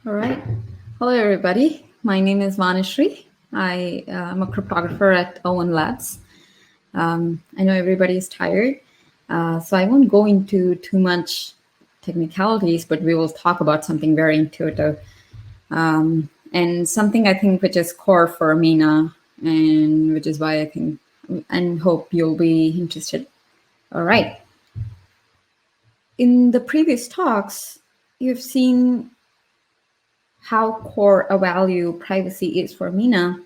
All right. Hello, everybody. My name is Vanishree. I am a cryptographer at Owen Labs. I know everybody is tired, so I won't go into too much technicalities, but we will talk about something very intuitive and something I think which is core for Mina, and which is why I think and hope you'll be interested. All right. In the previous talks, you've seen how core a value privacy is for Mina.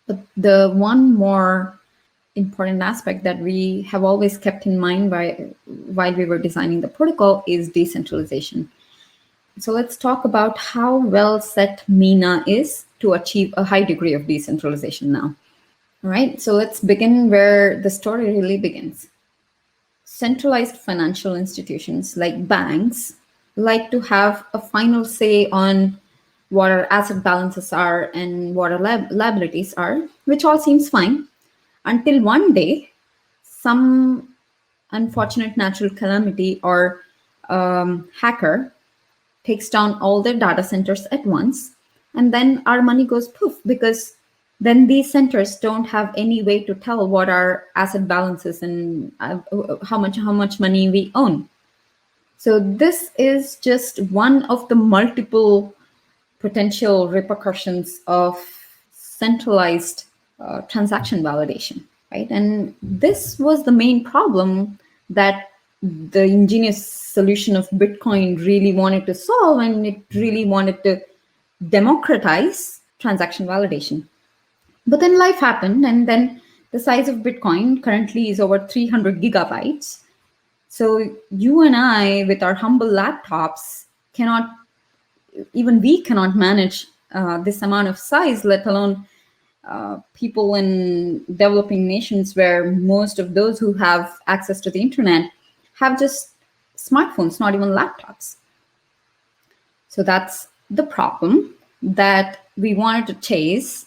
But the one more important aspect that we have always kept in mind while we were designing the protocol is decentralization. So let's talk about how well set Mina is to achieve a high degree of decentralization now. All right, so let's begin where the story really begins. Centralized financial institutions like banks like to have a final say on what our asset balances are and what our liabilities are, which all seems fine until one day some unfortunate natural calamity or hacker takes down all their data centers at once, and then our money goes poof, because then these centers don't have any way to tell what our asset balance is and how much money we own. So this is just one of the multiple potential repercussions of centralized transaction validation, right? And this was the main problem that the ingenious solution of Bitcoin really wanted to solve, and it really wanted to democratize transaction validation. But then life happened, and then the size of Bitcoin currently is over 300 gigabytes. So you and I, with our humble laptops, even we cannot manage this amount of size, let alone people in developing nations where most of those who have access to the internet have just smartphones, not even laptops. So that's the problem that we wanted to chase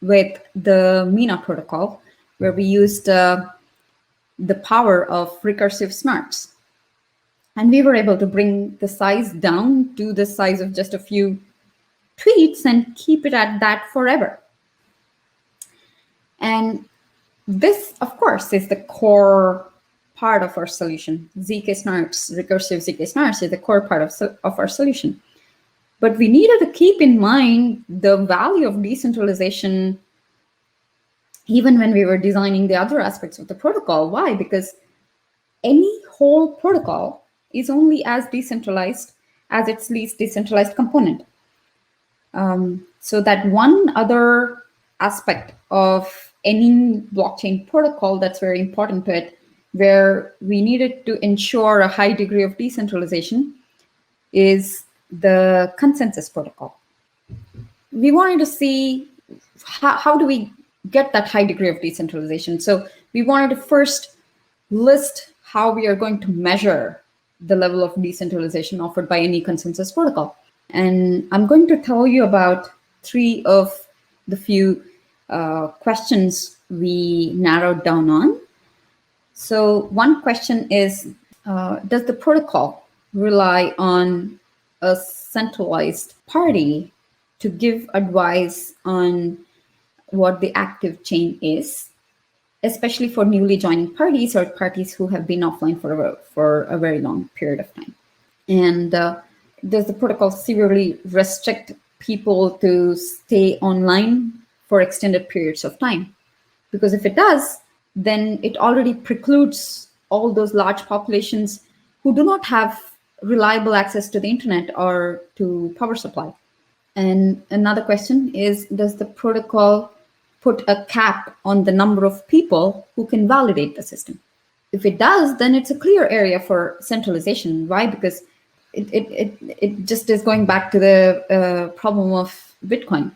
with the Mina protocol, where we used the power of recursive SNARKs. And we were able to bring the size down to the size of just a few tweets and keep it at that forever. And this, of course, is the core part of our solution. zk-SNARKs, recursive zk-SNARKs is the core part of our solution. But we needed to keep in mind the value of decentralization even when we were designing the other aspects of the protocol. Why? Because any whole protocol is only as decentralized as its least decentralized component. So that one other aspect of any blockchain protocol that's very important to it, where we needed to ensure a high degree of decentralization, is the consensus protocol. We wanted to see how do we get that high degree of decentralization. So we wanted to first list how we are going to measure the level of decentralization offered by any consensus protocol. And I'm going to tell you about three of the few questions we narrowed down on. So one question is, does the protocol rely on a centralized party to give advice on what the active chain is, especially for newly joining parties or parties who have been offline for a very long period of time? And does the protocol severely restrict people to stay online for extended periods of time? Because if it does, then it already precludes all those large populations who do not have reliable access to the internet or to power supply. And another question is, does the protocol put a cap on the number of people who can validate the system? If it does, then it's a clear area for centralization. Why? Because it just is going back to the problem of Bitcoin.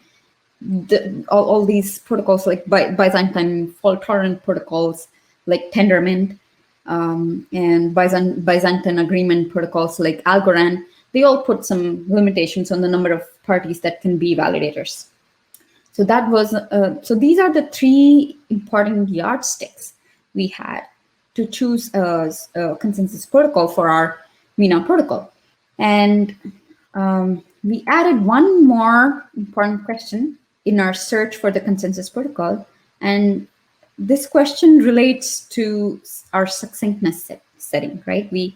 All these protocols like Byzantine fault-tolerant protocols like Tendermint and Byzantine agreement protocols like Algorand, they all put some limitations on the number of parties that can be validators. So that was so these are the three important yardsticks we had to choose a consensus protocol for our Mina protocol. And we added one more important question in our search for the consensus protocol. And this question relates to our succinctness setting, right? We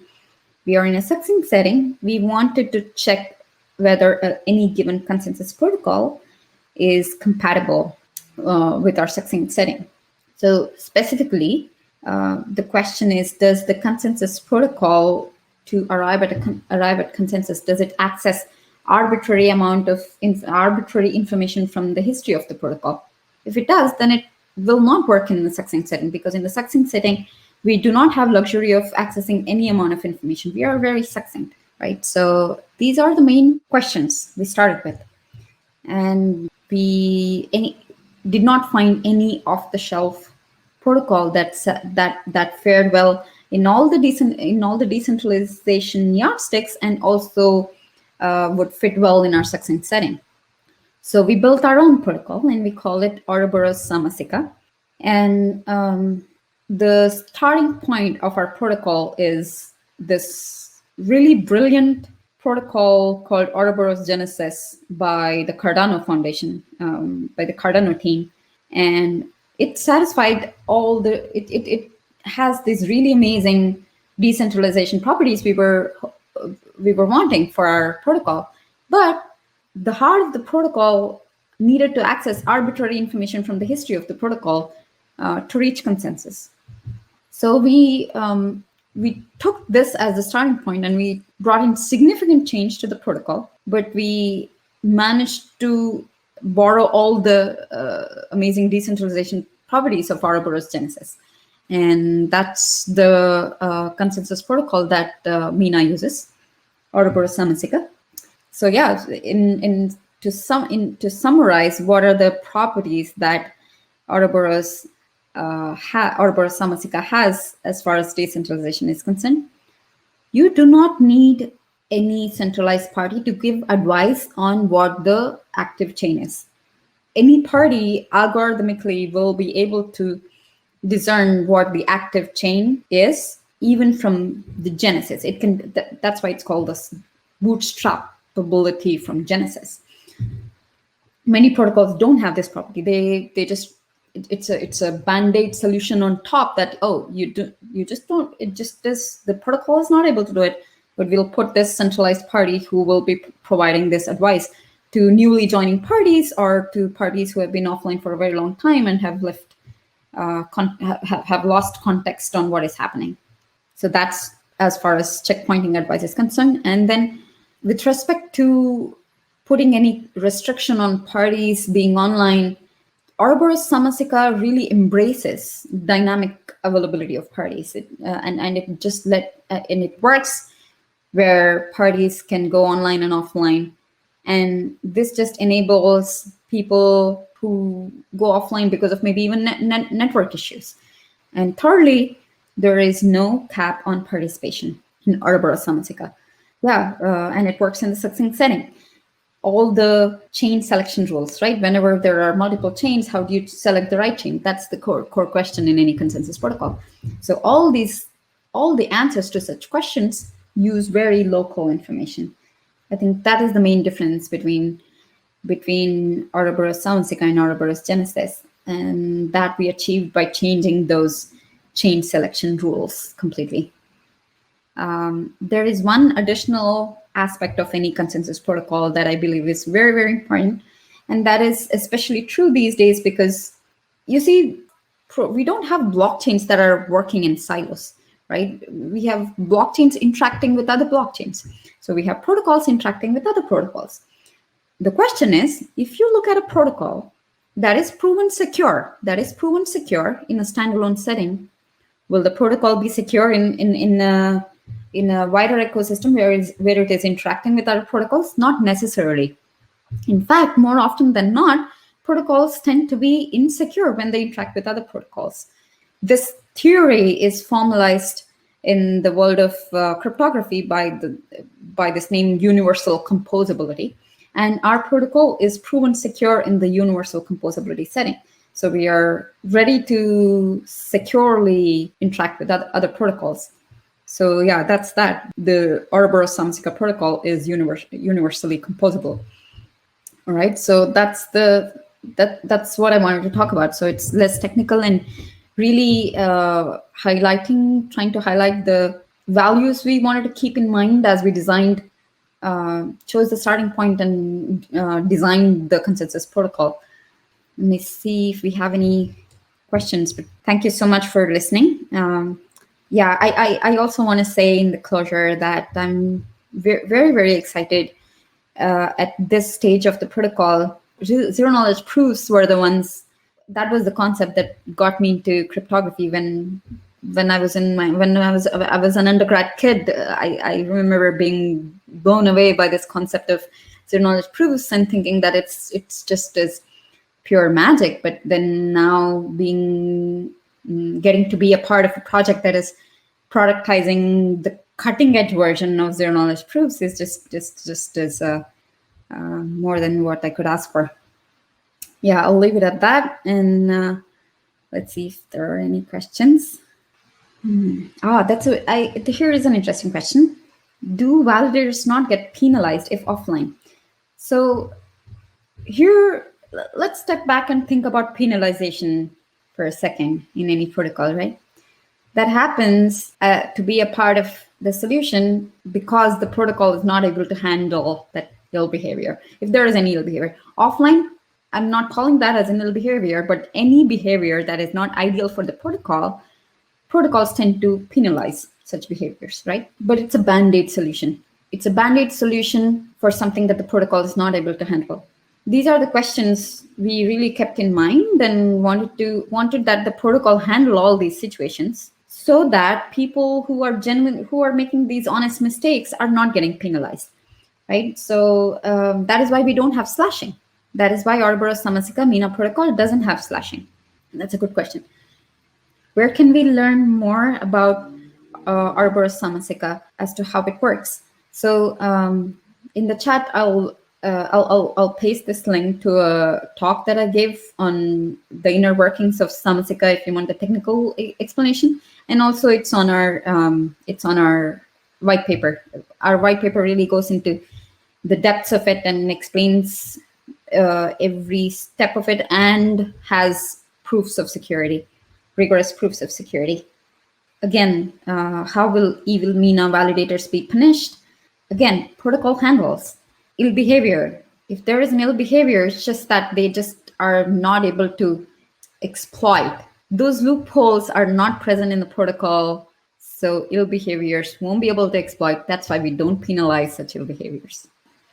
are in a succinct setting. We wanted to check whether any given consensus protocol is compatible with our succinct setting. So specifically, the question is, does the consensus protocol to arrive at consensus, does it access arbitrary amount of arbitrary information from the history of the protocol? If it does, then it will not work in the succinct setting, because in the succinct setting, we do not have luxury of accessing any amount of information. We are very succinct, right? So these are the main questions we started with. And we did not find any off-the-shelf protocol that fared well in all the decentralization yardsticks, and also would fit well in our succinct setting. So we built our own protocol, and we call it Ouroboros Samisika. And the starting point of our protocol is this really brilliant protocol called Ouroboros Genesis by the Cardano Foundation, by the Cardano team. And it satisfied all it has these really amazing decentralization properties we were wanting for our protocol. But the heart of the protocol needed to access arbitrary information from the history of the protocol to reach consensus. So we took this as the starting point, and we brought in significant change to the protocol, but we managed to borrow all the amazing decentralization properties of Ouroboros Genesis. And that's the consensus protocol that Mina uses, Ouroboros Samisika. So yeah, to summarize, what are the properties that Ouroboros Samisika has as far as decentralization is concerned? You do not need any centralized party to give advice on what the active chain is. Any party algorithmically will be able to discern what the active chain is, even from the genesis. It can. That's why it's called the bootstrapability from genesis. Many protocols don't have this property. They just it's a band-aid solution on top that, oh, you just don't, it just is, the protocol is not able to do it, but we'll put this centralized party who will be providing this advice to newly joining parties, or to parties who have been offline for a very long time and have left have lost context on what is happening. So that's as far as checkpointing advice is concerned. And then with respect to putting any restriction on parties being online, Ouroboros Samisika really embraces dynamic availability of parties, and it just and it works where parties can go online and offline, and this just enables people who go offline because of maybe even network issues. And thirdly, there is no cap on participation in Ouroboros Samisika. Yeah, and it works in the succinct setting. All the chain selection rules, right? Whenever there are multiple chains, how do you select the right chain? That's the core question in any consensus protocol. So all the answers to such questions use very local information. I think that is the main difference between Ouroboros Samisika and Ouroboros Genesis, and that we achieved by changing those chain selection rules completely. There is one additional aspect of any consensus protocol that I believe is very, very important. And that is especially true these days because, you see, we don't have blockchains that are working in silos, right? We have blockchains interacting with other blockchains. So we have protocols interacting with other protocols. The question is, if you look at a protocol that is proven secure in a standalone setting, will the protocol be secure in a wider ecosystem where it is interacting with other protocols? Not necessarily. In fact, more often than not, protocols tend to be insecure when they interact with other protocols. This theory is formalized in the world of cryptography by this name universal composability. And our protocol is proven secure in the universal composability setting. So we are ready to securely interact with other protocols. So yeah, that's that. The Ouroboros Samisika protocol is universally composable. All right, so that's what I wanted to talk about. So it's less technical and really trying to highlight the values we wanted to keep in mind as we chose the starting point and designed the consensus protocol. Let me see if we have any questions, but thank you so much for listening. I also want to say in the closure that I'm very, very, very excited at this stage of the protocol. Zero knowledge proofs were the ones, that was the concept that got me into cryptography when I was an undergrad kid. I remember being blown away by this concept of zero knowledge proofs and thinking that it's just as pure magic. But then now getting to be a part of a project that is productizing the cutting edge version of zero knowledge proofs is just as more than what I could ask for. Yeah, I'll leave it at that, and let's see if there are any questions. Here is an interesting question. Do validators not get penalized if offline? So here, let's step back and think about penalization for a second in any protocol, right? That happens to be a part of the solution because the protocol is not able to handle that ill behavior. If there is any ill behavior offline, I'm not calling that as an ill behavior, but any behavior that is not ideal for the protocols tend to penalize such behaviors, right? But it's a band-aid solution. It's a band-aid solution for something that the protocol is not able to handle. These are the questions we really kept in mind and wanted that the protocol handle all these situations so that people who are genuine, who are making these honest mistakes are not getting penalized, right? So that is why we don't have slashing. That is why Ouroboros Samisika Mina Protocol doesn't have slashing. That's a good question. Where can we learn more about Ouroboros Samisika as to how it works? So in the chat, I'll paste this link to a talk that I gave on the inner workings of Samasika if you want the technical explanation, and also it's on our white paper. Our white paper really goes into the depths of it and explains every step of it and has proofs of security, rigorous proofs of security. Again, how will evil Mina validators be punished? Again, protocol handles ill behavior. If there is an ill behavior, it's just that they just are not able to exploit. Those loopholes are not present in the protocol, so ill behaviors won't be able to exploit. That's why we don't penalize such ill behaviors.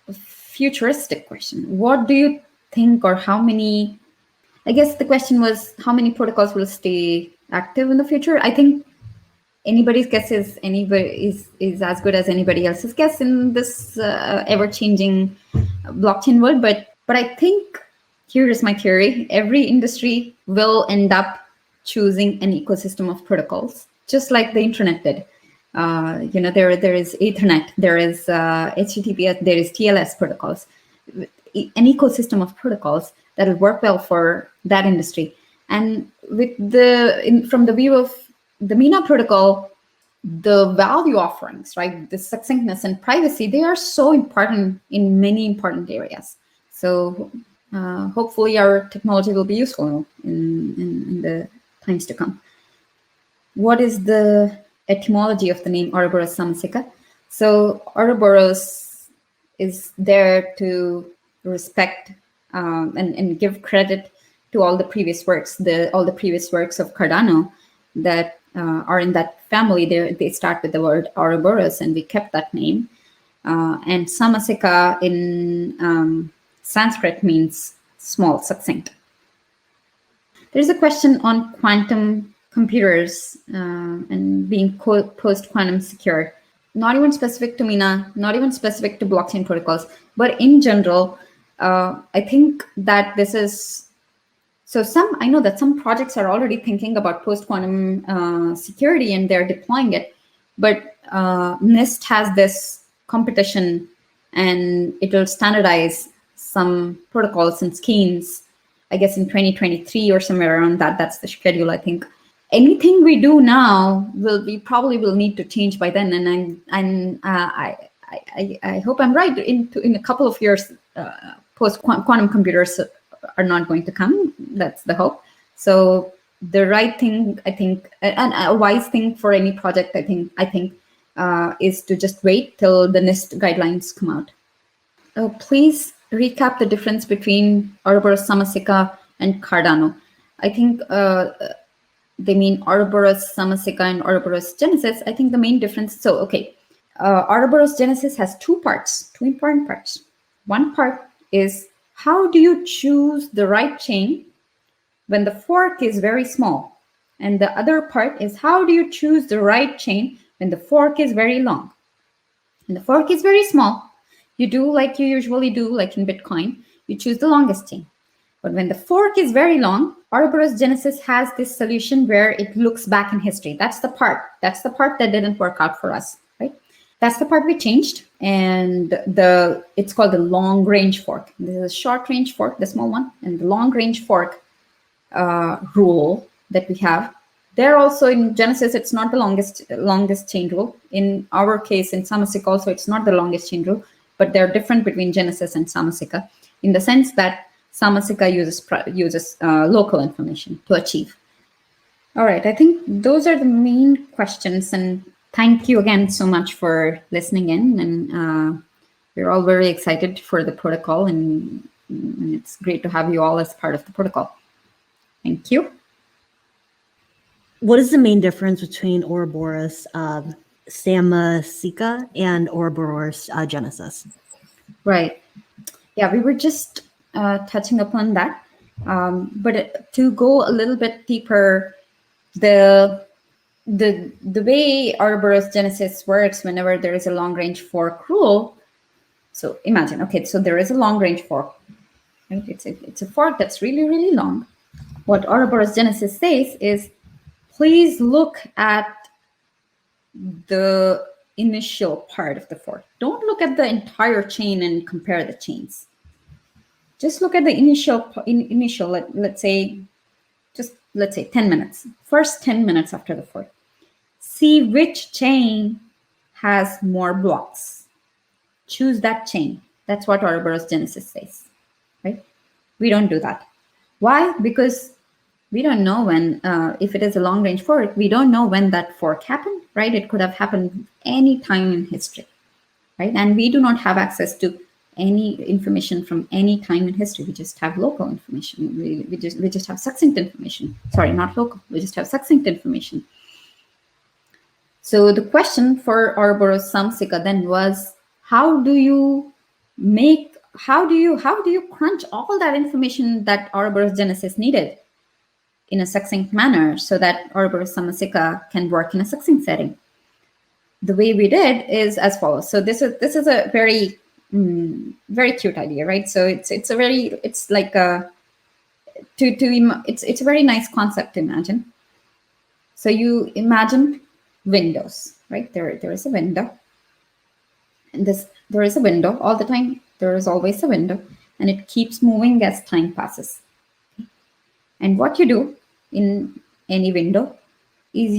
A futuristic question. What do you think, or how many, I guess the question was how many protocols will stay active in the future? I think anybody's guess is as good as anybody else's guess in this ever-changing blockchain world. But I think here is my theory: every industry will end up choosing an ecosystem of protocols, just like the internet did. There is Ethernet, there is HTTPS, there is TLS protocols, an ecosystem of protocols that will work well for that industry. And from the view of the Mina protocol, the value offerings, right, the succinctness and privacy, they are so important in many important areas. So hopefully our technology will be useful in the times to come. What is the etymology of the name Ouroboros Samisika? So Ouroboros is there to respect and give credit to all the previous works, all the previous works of Cardano that are in that family. They start with the word Ouroboros, and we kept that name. And Samasika in Sanskrit means small, succinct. There's a question on quantum computers and being post-quantum secure. Not even specific to Mina, not even specific to blockchain protocols, but in general, I think that this is, so I know that some projects are already thinking about post-quantum security and they're deploying it, but NIST has this competition and it will standardize some protocols and schemes, I guess in 2023 or somewhere around that. That's the schedule, I think. anything we do now we probably will need to change by then. And I hope I'm right. In a couple of years, post quantum computers are not going to come. That's the hope. So the right thing, I think, and a wise thing for any project, I think, is to just wait till the NIST guidelines come out. Please recap the difference between Ouroboros Samisika and Cardano. I think they mean Ouroboros Samisika and Ouroboros Genesis. I think the main difference. So okay, Ouroboros Genesis has two important parts. One part is, how do you choose the right chain when the fork is very small? And the other part is, how do you choose the right chain when the fork is very long? When the fork is very small, you do like you usually do, like in Bitcoin, you choose the longest chain. But when the fork is very long, Ouroboros Genesis has this solution where it looks back in history. That's the part that didn't work out for us, right? That's the part we changed. And it's called the long range fork. This is a short range fork, the small one, and the long range fork rule that we have. There also in Genesis, it's not the longest chain rule. In our case, in Samasika also, it's not the longest chain rule, but they're different between Genesis and Samasika in the sense that Samasika uses local information to achieve. All right, I think those are the main questions. And thank you again so much for listening in. And we're all very excited for the protocol, and it's great to have you all as part of the protocol. Thank you. What is the main difference between Ouroboros Samisika and Ouroboros Genesis? Right. Yeah, we were just touching upon that. But to go a little bit deeper, the way Ouroboros Genesis works whenever there is a long range fork rule. So imagine, okay, so there is a long range fork, right? It's a fork that's really, really long. What Ouroboros Genesis says is, please look at the initial part of the fork. Don't look at the entire chain and compare the chains. Just look at the initial, let's say 10 minutes. First 10 minutes after the fork. See which chain has more blocks. Choose that chain. That's what Ouroboros Genesis says, right? We don't do that. Why? Because we don't know when, if it is a long range fork, we don't know when that fork happened, right? It could have happened any time in history, right? And we do not have access to any information from any time in history. We just have local information. We just have succinct information. Sorry, not local. We just have succinct information. So the question for Ouroboros Samisika then was, how do you crunch all that information that Ouroboros Genesis needed in a succinct manner so that Ouroboros Samisika can work in a succinct setting? The way we did is as follows. So this is a very very cute idea, right? So it's a very nice concept to imagine. So you imagine windows, right? There is a window, and there is a window all the time. There is always a window, and it keeps moving as time passes. And what you do in any window is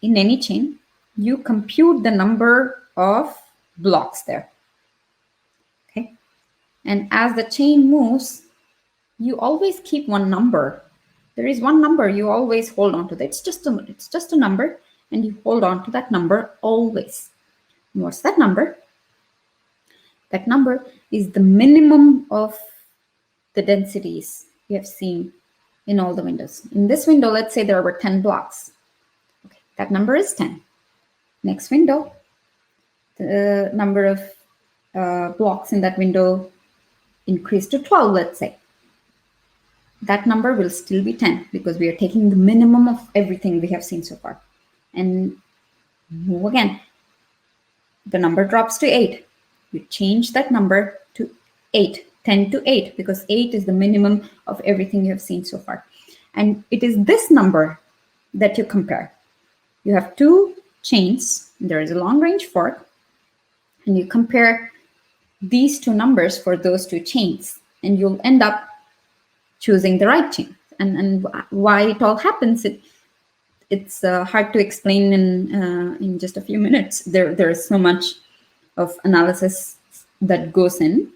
in any chain, you compute the number of blocks there. Okay. And as the chain moves, you always keep one number. There is one number you always hold on to. It's just a number, and you hold on to that number always. And what's that number? That number is the minimum of the densities you have seen in all the windows. In this window, let's say there were 10 blocks. Okay, that number is 10. Next window, the number of blocks in that window increased to 12, let's say. That number will still be 10 because we are taking the minimum of everything we have seen so far. And move again. The number drops to 8. You change that number to 8. 10 to 8, because 8 is the minimum of everything you have seen so far. And it is this number that you compare. You have two chains, there is a long range fork, and you compare these two numbers for those two chains, and you'll end up choosing the right chain. And why it all happens, it's hard to explain in just a few minutes. There is so much of analysis that goes in,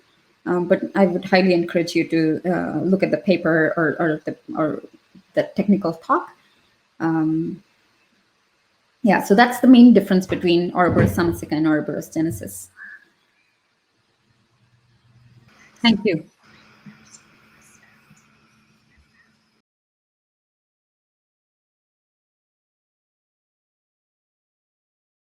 but I would highly encourage you to look at the paper or the technical talk. Yeah, so that's the main difference between Ouroboros Samisika and Ouroboros Genesis. Thank you.